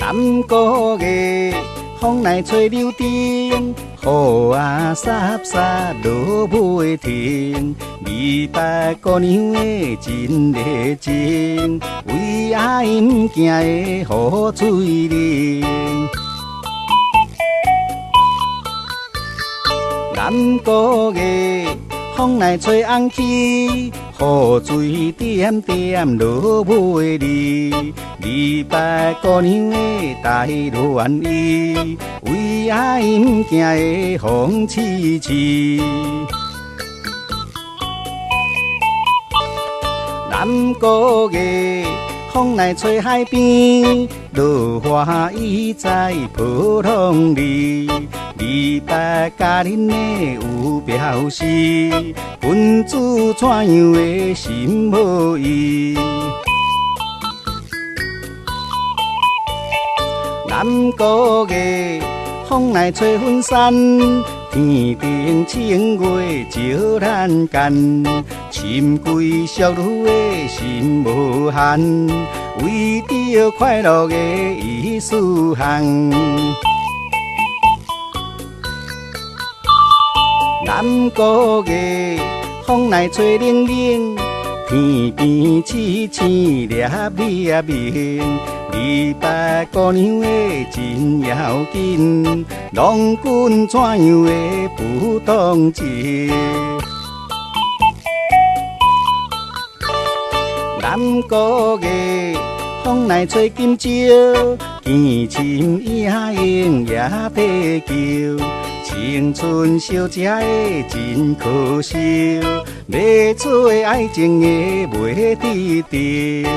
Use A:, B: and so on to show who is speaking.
A: 南国月，风来吹柳丁，雨啊洒洒落袂停。二八姑娘的真热情，为爱毋惊的雨水淋。南国月，风来吹红旗，雨水点点落袂离。二八姑娘的大恋意，为爱毋惊的风凄凄。南国月，风来吹海边，落花已在波浪里。二八家人的有表示，君子怎样的心无异。南国月，风来吹粉山，天顶清月照咱间。深闺淑女的心无限，为着快乐的意思行。南国月，风来吹冷冷，天边星星粒粒明。二八姑娘的真要紧，郎君怎样的不同情？南国月，风来吹金蕉，见深野莺也地叫。青春小姐的真可惜，要找的爱情的袂得到。